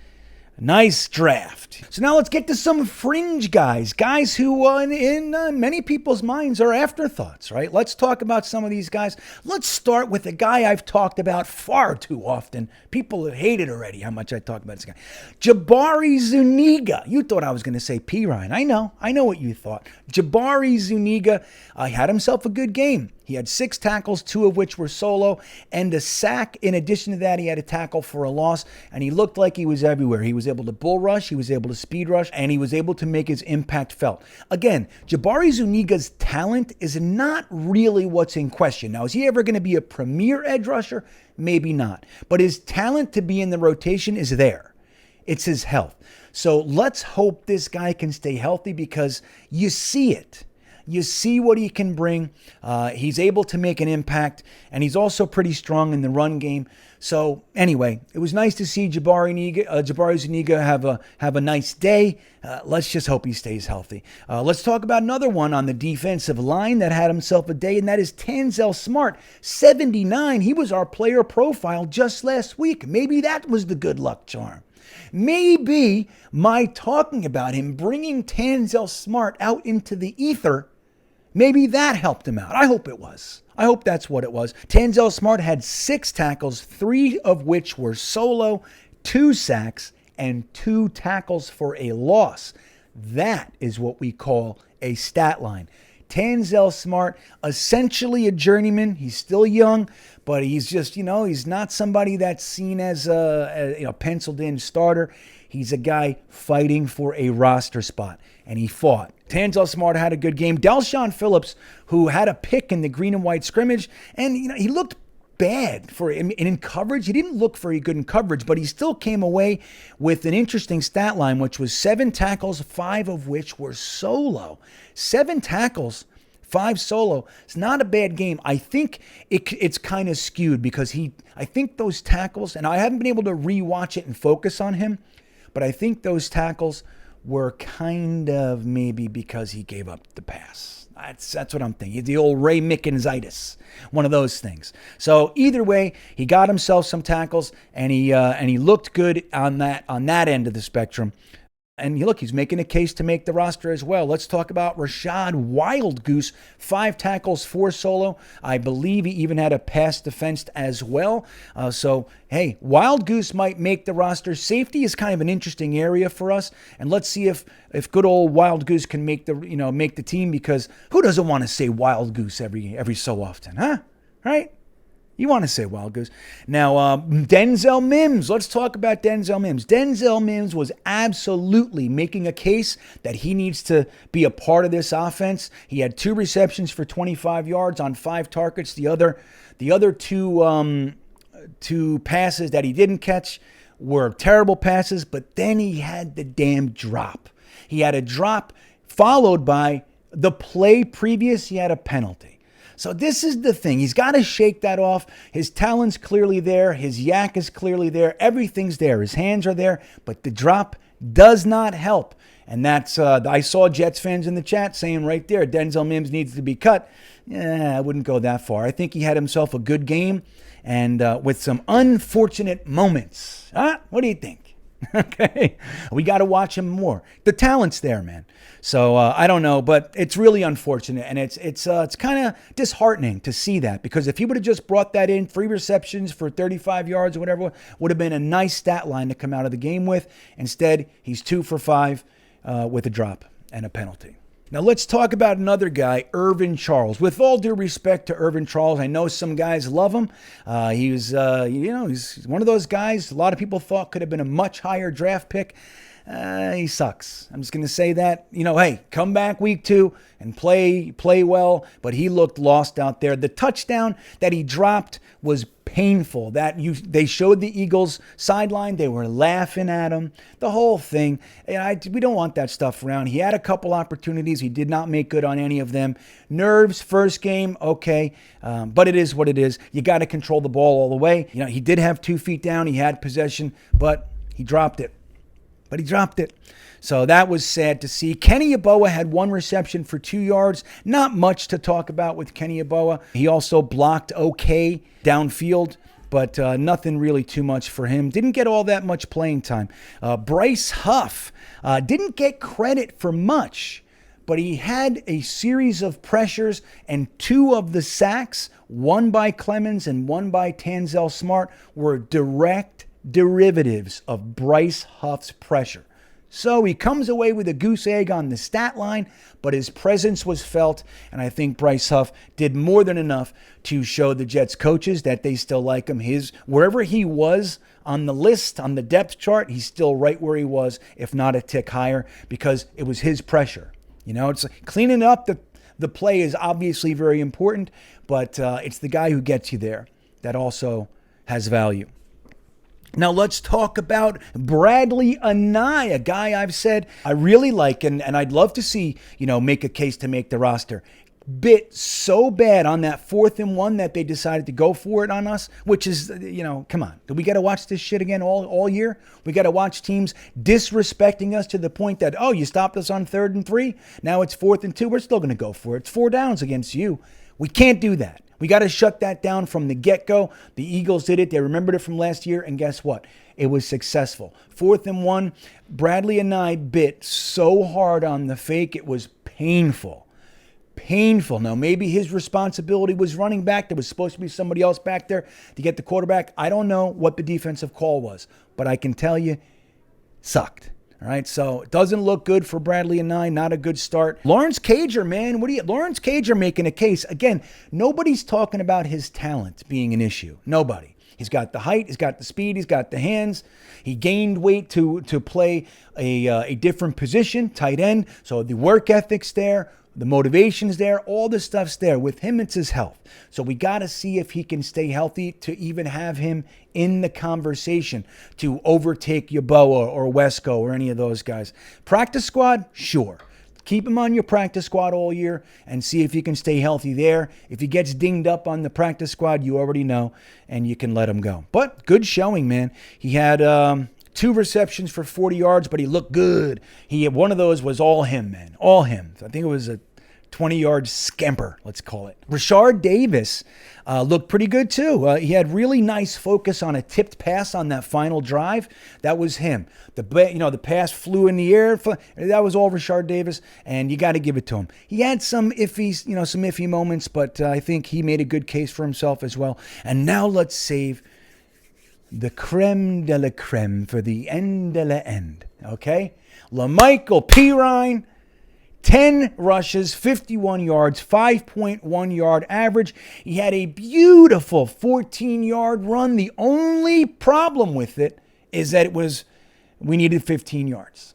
Nice draft. So now let's get to some fringe guys who in many people's minds are afterthoughts, right? Let's talk about some of these guys. Let's start with a guy I've talked about far too often. People have hated already how much I talk about this guy. Jabari Zuniga. You thought I was going to say P. Ryan. I know what you thought. Jabari Zuniga had himself a good game. He had 6 tackles, 2 of which were solo, and a sack. In addition to that, he had a tackle for a loss, and he looked like he was everywhere. He was able to bull rush, he was able to speed rush, and he was able to make his impact felt. Again, Jabari Zuniga's talent is not really what's in question. Now, is he ever going to be a premier edge rusher? Maybe not. But his talent to be in the rotation is there. It's his health. So let's hope this guy can stay healthy because you see it. You see what he can bring. He's able to make an impact, and he's also pretty strong in the run game. So anyway, it was nice to see Jabari Zuniga have a nice day. Let's just hope he stays healthy. Let's talk about another one on the defensive line that had himself a day, and that is Tanzel Smart, 79. He was our player profile just last week. Maybe that was the good luck charm. Maybe my talking about him, bringing Tanzel Smart out into the ether, maybe that helped him out. I hope it was. I hope that's what it was. Tanzel Smart had 6 tackles, 3 of which were solo, 2 sacks, and 2 tackles for a loss. That is what we call a stat line. Tanzel Smart, essentially a journeyman. He's still young, but he's just, he's not somebody that's seen as a penciled in starter. He's a guy fighting for a roster spot, and he fought. Tanzel Smart had a good game. Delshon Phillips, who had a pick in the green and white scrimmage, and he looked bad in coverage. He didn't look very good in coverage, but he still came away with an interesting stat line, which was 7 tackles, 5 of which were solo. 7 tackles, 5 solo. It's not a bad game. I think it's kind of skewed because I think those tackles, and I haven't been able to rewatch it and focus on him, but I think those tackles were kind of maybe because he gave up the pass. That's what I'm thinking. The old Ray Mickensitis, one of those things. So either way, he got himself some tackles, and he looked good on that end of the spectrum. And look, he's making a case to make the roster as well. Let's talk about Rashad Wildgoose. 5 tackles, 4 solo. I believe he even had a pass defensed as well. So, hey, Wildgoose might make the roster. Safety is kind of an interesting area for us. And let's see if good old Wildgoose can make the team, because who doesn't want to say Wildgoose every so often, huh? Right? You want to say Wild Goose. Now, Denzel Mims. Let's talk about Denzel Mims. Denzel Mims was absolutely making a case that he needs to be a part of this offense. He had 2 receptions for 25 yards on 5 targets. The other 2 passes that he didn't catch were terrible passes, but then he had the damn drop. He had a drop followed by the play previous. He had a penalty. So this is the thing. He's got to shake that off. His talent's clearly there. His yak is clearly there. Everything's there. His hands are there. But the drop does not help. And that's, I saw Jets fans in the chat saying right there, Denzel Mims needs to be cut. I wouldn't go that far. I think he had himself a good game, and with some unfortunate moments. What do you think? Okay, we got to watch him more. The talent's there, man. So I don't know, but it's really unfortunate, and it's kind of disheartening to see that, because if he would have just brought that in, 3 receptions for 35 yards or whatever, would have been a nice stat line to come out of the game with. Instead, he's 2 for 5 with a drop and a penalty. Now let's talk about another guy, Irvin Charles. With all due respect to Irvin Charles, I know some guys love him. He's one of those guys a lot of people thought could have been a much higher draft pick. He sucks. I'm just going to say that. Hey, come back week 2 and play well, but he looked lost out there. The touchdown that he dropped was painful. They showed the Eagles sideline. They were laughing at him. The whole thing. We don't want that stuff around. He had a couple opportunities. He did not make good on any of them. Nerves, first game, okay. But it is what it is. You got to control the ball all the way. He did have 2 feet down. He had possession, but he dropped it. So that was sad to see. Kenny Yeboah had 1 reception for 2 yards. Not much to talk about with Kenny Yeboah. He also blocked okay downfield, but nothing really too much for him. Didn't get all that much playing time. Bryce Huff didn't get credit for much, but he had a series of pressures, and 2 of the sacks, one by Clemens and one by Tanzel Smart, were direct derivatives of Bryce Huff's pressure. So he comes away with a goose egg on the stat line, but his presence was felt, and I think Bryce Huff did more than enough to show the Jets coaches that they still like him. Wherever he was on the list, on the depth chart, he's still right where he was, if not a tick higher, because it was his pressure. It's cleaning up the play is obviously very important, but it's the guy who gets you there that also has value. Now let's talk about Bradlee Anae, a guy I've said I really like and I'd love to see, make a case to make the roster. Bit so bad on that 4th and 1 that they decided to go for it on us, which is, come on. Do we got to watch this shit again all year? We got to watch teams disrespecting us to the point that, you stopped us on 3rd and 3. Now it's 4th and 2. We're still going to go for it. It's 4 downs against you. We can't do that. We got to shut that down from the get-go. The Eagles did it. They remembered it from last year, and guess what? It was successful. 4th and 1, Bradlee Anae bit so hard on the fake, it was painful. Now, maybe his responsibility was running back. There was supposed to be somebody else back there to get the quarterback. I don't know what the defensive call was, but I can tell you, sucked. All right, so it doesn't look good for Bradlee Anae. Not a good start. Lawrence Cager, man, Lawrence Cager making a case. Again, nobody's talking about his talent being an issue. Nobody. He's got the height, he's got the speed, he's got the hands. He gained weight to play a different position, tight end. So the work ethic's there. The motivation's there. All the stuff's there. With him, it's his health. So we got to see if he can stay healthy to even have him in the conversation to overtake Yeboah or Wesco or any of those guys. Practice squad? Sure. Keep him on your practice squad all year and see if he can stay healthy there. If he gets dinged up on the practice squad, you already know, and you can let him go. But good showing, man. He had 2 receptions for 40 yards, but he looked good. One of those was all him, man. All him. So I think it was a 20-yard scamper, let's call it. Rashard Davis looked pretty good too. He had really nice focus on a tipped pass on that final drive. That was him. The pass flew in the air. That was all Rashard Davis, and you got to give it to him. He had some iffy moments, but I think he made a good case for himself as well. And now let's save the creme de la creme for the end de la end. Okay, LaMichael Pirine. 10 rushes, 51 yards, 5.1 yard average. He had a beautiful 14-yard run. The only problem with it is that we needed 15 yards.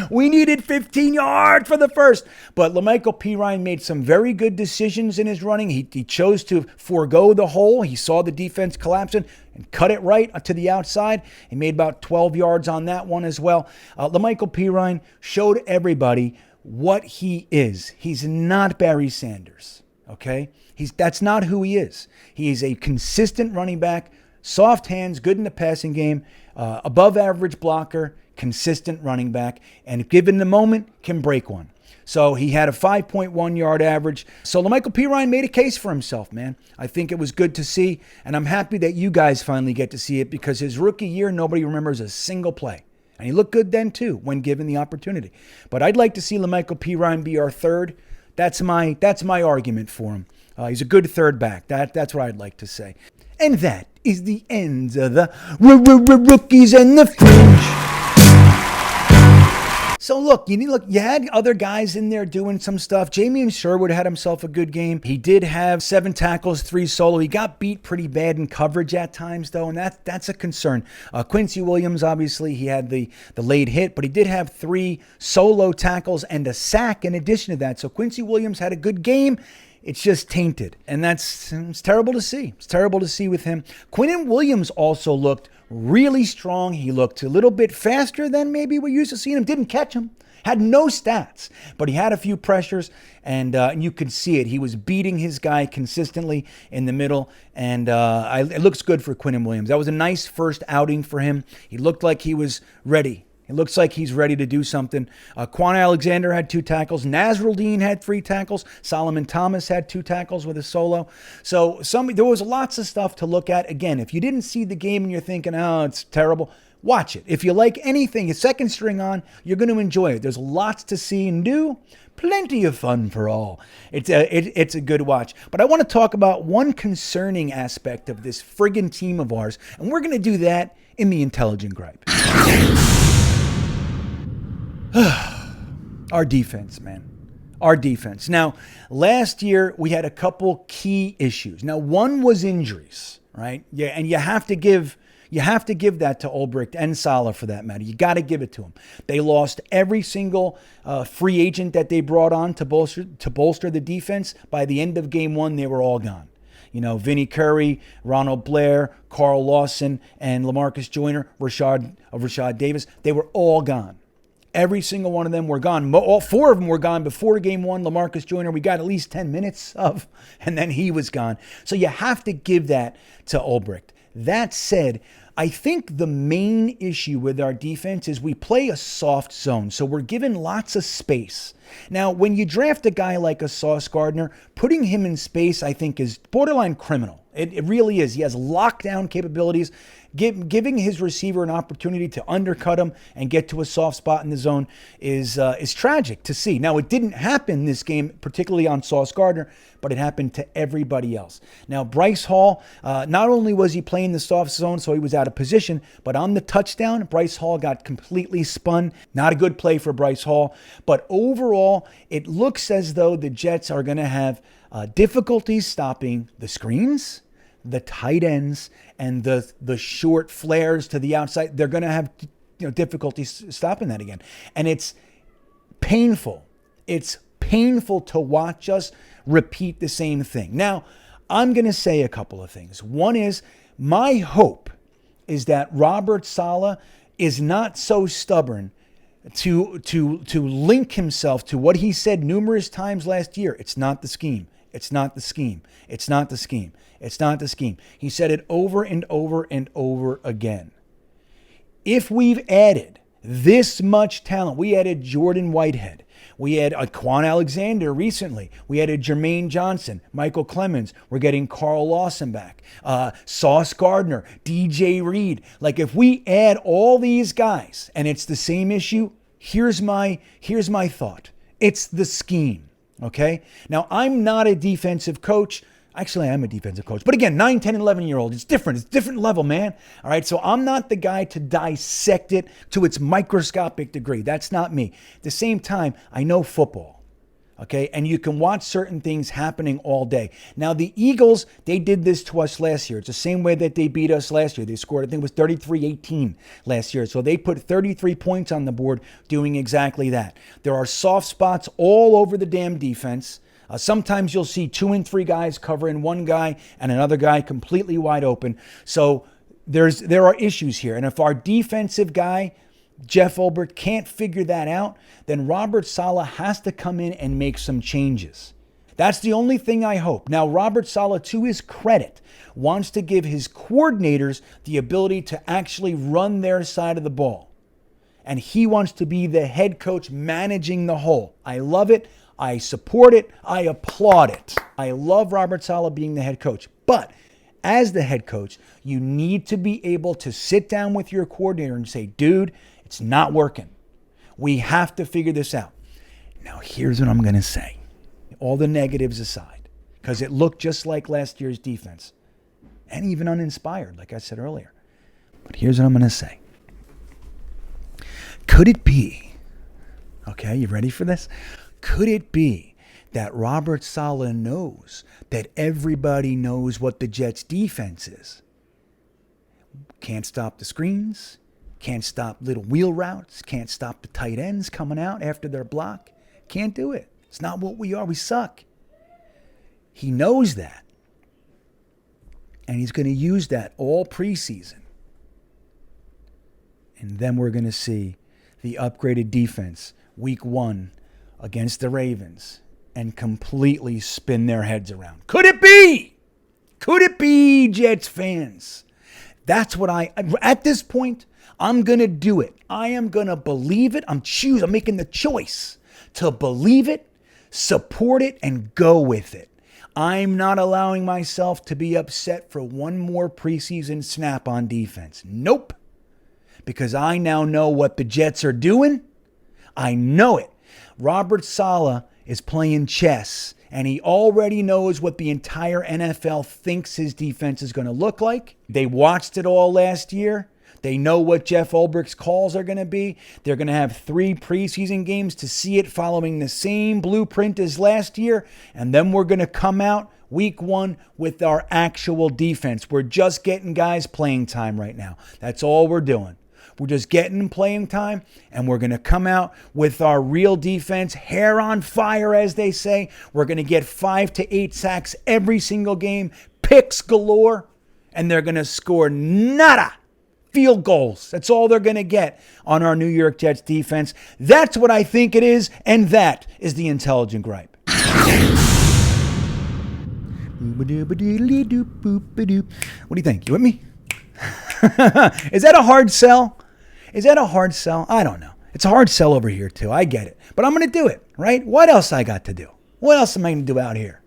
We needed 15 yards for the first. But LaMichael Pirine made some very good decisions in his running. He chose to forego the hole. He saw the defense collapsing and cut it right to the outside. He made about 12 yards on that one as well. LaMichael Pirine showed everybody what he is. He's not Barry Sanders, okay? That's not who he is. He is a consistent running back, soft hands, good in the passing game, above average blocker, consistent running back, and if given the moment, can break one. So he had a 5.1 yard average. So LaMichael Pirine made a case for himself, man. I think it was good to see, and I'm happy that you guys finally get to see it because his rookie year, nobody remembers a single play. And he looked good then too, when given the opportunity. But I'd like to see LaMichael Pirine be our third. That's my argument for him. He's a good third back. That's what I'd like to say. And that is the end of the rookies and the fringe. So look, you had other guys in there doing some stuff. Jamien Sherwood had himself a good game. He did have 7 tackles, 3 solo. He got beat pretty bad in coverage at times, though, and that's a concern. Quincy Williams, obviously, he had the late hit, but he did have 3 solo tackles and a sack in addition to that. So Quincy Williams had a good game. It's just tainted, and it's terrible to see. It's terrible to see with him. Quinnen Williams also looked really strong. He looked a little bit faster than maybe we're used to seeing him. Didn't catch him. Had no stats, but he had a few pressures, and you could see it. He was beating his guy consistently in the middle, and it looks good for Quinnen Williams. That was a nice first outing for him. He looked like he was ready. It looks like he's ready to do something. Quan Alexander had 2 tackles. Nasruddin had 3 tackles. Solomon Thomas had 2 tackles with a solo. So there was lots of stuff to look at. Again, if you didn't see the game and you're thinking, oh, it's terrible, watch it. If you like anything, a second string on, you're going to enjoy it. There's lots to see and do. Plenty of fun for all. It's a good watch. But I want to talk about one concerning aspect of this friggin' team of ours, and we're going to do that in the Intelligent Gripe. Our defense, man. Our defense. Now, last year we had a couple key issues. Now, one was injuries, right? Yeah, and you have to give that to Ulbricht and Saleh for that matter. You got to give it to them. They lost every single free agent that they brought on to bolster the defense. By the end of game 1, they were all gone. Vinnie Curry, Ronald Blair, Carl Lawson, and LaMarcus Joyner, Rashard Davis, they were all gone. Every single one of them were gone. All 4 of them were gone before game 1. LaMarcus Joyner, we got at least 10 minutes of, and then he was gone. So you have to give that to Ulbricht. That said, I think the main issue with our defense is we play a soft zone, so we're given lots of space. Now, when you draft a guy like a Sauce Gardner, putting him in space, I think, is borderline criminal. It really is. He has lockdown capabilities. Giving his receiver an opportunity to undercut him and get to a soft spot in the zone is tragic to see. Now, it didn't happen this game, particularly on Sauce Gardner, but it happened to everybody else. Now, Bryce Hall, not only was he playing the soft zone, so he was out of position, but on the touchdown, Bryce Hall got completely spun. Not a good play for Bryce Hall, but overall, it looks as though the Jets are going to have difficulties stopping the screens, the tight ends, and the short flares to the outside. They're going to have difficulties stopping that again. And it's painful. It's painful to watch us repeat the same thing. Now, I'm going to say a couple of things. One is, my hope is that Robert Saleh is not so stubborn to link himself to what he said numerous times last year. It's not the scheme. It's not the scheme. It's not the scheme. It's not the scheme. He said it over and over and over again. If we've added this much talent, we added Jordan Whitehead. We had Quan Alexander recently. We added Jermaine Johnson, Michael Clemens. We're getting Carl Lawson back. Sauce Gardner, DJ Reed. Like if we add all these guys and it's the same issue, here's my thought. It's the scheme. Okay? Now, I'm not a defensive coach. Actually, I am a defensive coach. But again, 9, 10, 11-year-old, it's different. It's a different level, man. All right, so I'm not the guy to dissect it to its microscopic degree. That's not me. At the same time, I know football, okay? And you can watch certain things happening all day. Now, the Eagles, they did this to us last year. It's the same way that they beat us last year. They scored, I think it was 33-18 last year. So they put 33 points on the board doing exactly that. There are soft spots all over the damn defense. Sometimes you'll see 2 and 3 guys covering one guy and another guy completely wide open. So there are issues here. And if our defensive guy, Jeff Ulbrich, can't figure that out, then Robert Saleh has to come in and make some changes. That's the only thing I hope. Now, Robert Saleh, to his credit, wants to give his coordinators the ability to actually run their side of the ball. And he wants to be the head coach managing the whole. I love it. I support it. I applaud it. I love Robert Saleh being the head coach. But as the head coach, you need to be able to sit down with your coordinator and say, dude, it's not working. We have to figure this out. Now, here's what I'm going to say. All the negatives aside, because it looked just like last year's defense and even uninspired, like I said earlier. But here's what I'm going to say. Could it be, okay, you ready for this? Could it be that Robert Saleh knows that everybody knows what the Jets' defense is? Can't stop the screens, can't stop little wheel routes, can't stop the tight ends coming out after their block. Can't do it. It's not what we are. We suck. He knows that. And he's going to use that all preseason. And then we're going to see the upgraded defense week 1 against the Ravens and completely spin their heads around. Could it be? Could it be, Jets fans? That's what at this point, I'm going to do it. I am going to believe it. I'm making the choice to believe it, support it, and go with it. I'm not allowing myself to be upset for one more preseason snap on defense. Nope. Because I now know what the Jets are doing. I know it. Robert Saleh is playing chess, and he already knows what the entire NFL thinks his defense is going to look like. They watched it all last year. They know what Jeff Ulbrich's calls are going to be. They're going to have 3 preseason games to see it following the same blueprint as last year, and then we're going to come out week 1 with our actual defense. We're just getting guys playing time right now. That's all we're doing. We're just getting playing time, and we're going to come out with our real defense, hair on fire, as they say. We're going to get 5 to 8 sacks every single game, picks galore, and they're going to score nada. Field goals. That's all they're going to get on our New York Jets defense. That's what I think it is, and that is the intelligent gripe. What do you think? You with me? Is that a hard sell? Is that a hard sell? I don't know. It's a hard sell over here too. I get it. But I'm going to do it, right? What else I got to do? What else am I going to do out here?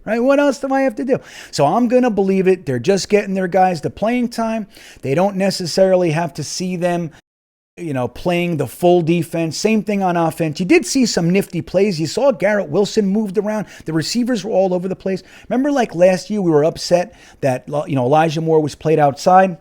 Right? What else do I have to do? So I'm going to believe it. They're just getting their guys the playing time. They don't necessarily have to see them, playing the full defense. Same thing on offense. You did see some nifty plays. You saw Garrett Wilson moved around. The receivers were all over the place. Remember like last year we were upset that, Elijah Moore was played outside?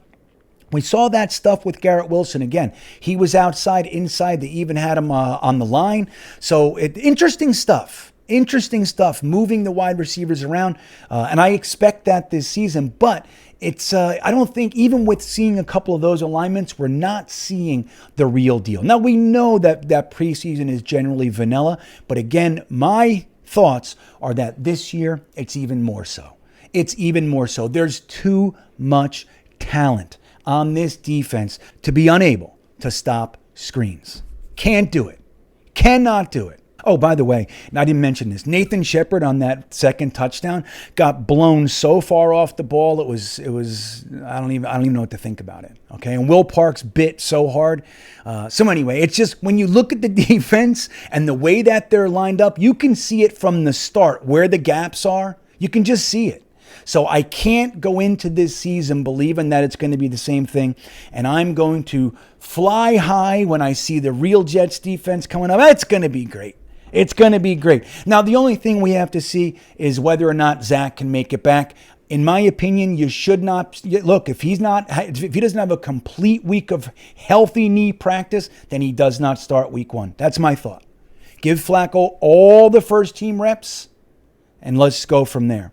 We saw that stuff with Garrett Wilson again. He was outside, inside. They even had him on the line. So interesting stuff. Interesting stuff, moving the wide receivers around. And I expect that this season. But it's I don't think, even with seeing a couple of those alignments, we're not seeing the real deal. Now, we know that preseason is generally vanilla. But again, my thoughts are that this year, it's even more so. It's even more so. There's too much talent on this defense to be unable to stop screens. Can't do it. Cannot do it. Oh, by the way, I didn't mention this. Nathan Shepard on that second touchdown got blown so far off the ball. It was. I don't even know what to think about it. Okay, and Will Parks bit so hard. So anyway, it's just when you look at the defense and the way that they're lined up, you can see it from the start where the gaps are. You can just see it. So I can't go into this season believing that it's going to be the same thing. And I'm going to fly high when I see the real Jets defense coming up. It's going to be great. It's going to be great. Now, the only thing we have to see is whether or not Zach can make it back. In my opinion, you should not look if he doesn't have a complete week of healthy knee practice, then he does not start week 1. That's my thought. Give Flacco all the first team reps and let's go from there.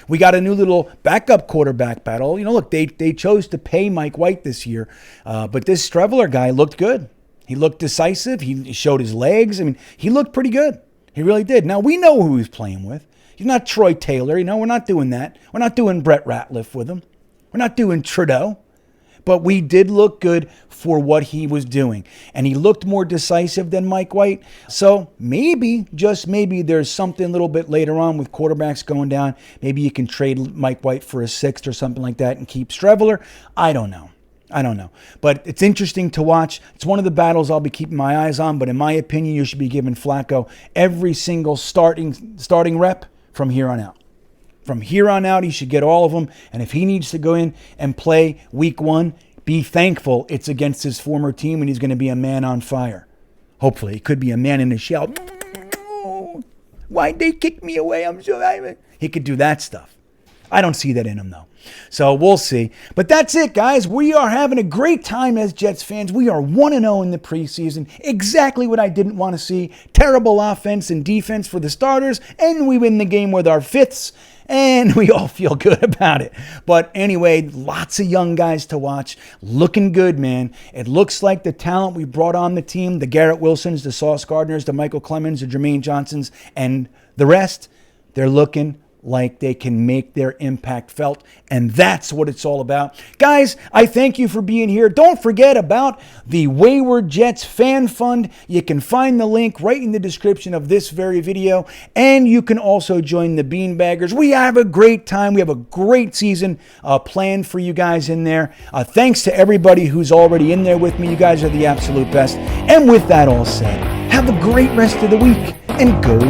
We got a new little backup quarterback battle. Look, they chose to pay Mike White this year, but this Streveler guy looked good. He looked decisive. He showed his legs. I mean, he looked pretty good. He really did. Now, we know who he's playing with. He's not Troy Taylor. We're not doing that. We're not doing Brett Ratliff with him. We're not doing Trudeau. But we did look good for what he was doing. And he looked more decisive than Mike White. So maybe, just maybe, there's something a little bit later on with quarterbacks going down. Maybe you can trade Mike White for a 6th or something like that and keep Streveler. I don't know. But it's interesting to watch. It's one of the battles I'll be keeping my eyes on. But in my opinion, you should be giving Flacco every single starting rep from here on out. From here on out, he should get all of them. And if he needs to go in and play week 1, be thankful it's against his former team and he's going to be a man on fire. Hopefully, it could be a man in a shell. Why'd they kick me away? He could do that stuff. I don't see that in him, though. So we'll see. But that's it, guys. We are having a great time as Jets fans. We are 1-0 in the preseason. Exactly what I didn't want to see. Terrible offense and defense for the starters. And we win the game with our 5ths. And we all feel good about it. But anyway, lots of young guys to watch. Looking good, man. It looks like the talent we brought on the team, the Garrett Wilsons, the Sauce Gardners, the Michael Clemens, the Jermaine Johnsons, and the rest, they're looking like they can make their impact felt. And that's what it's all about. Guys, I thank you for being here. Don't forget about the Wayward Jets Fan Fund. You can find the link right in the description of this very video. And you can also join the Beanbaggers. We have a great time. We have a great season planned for you guys in there. Thanks to everybody who's already in there with me. You guys are the absolute best. And with that all said, have a great rest of the week and go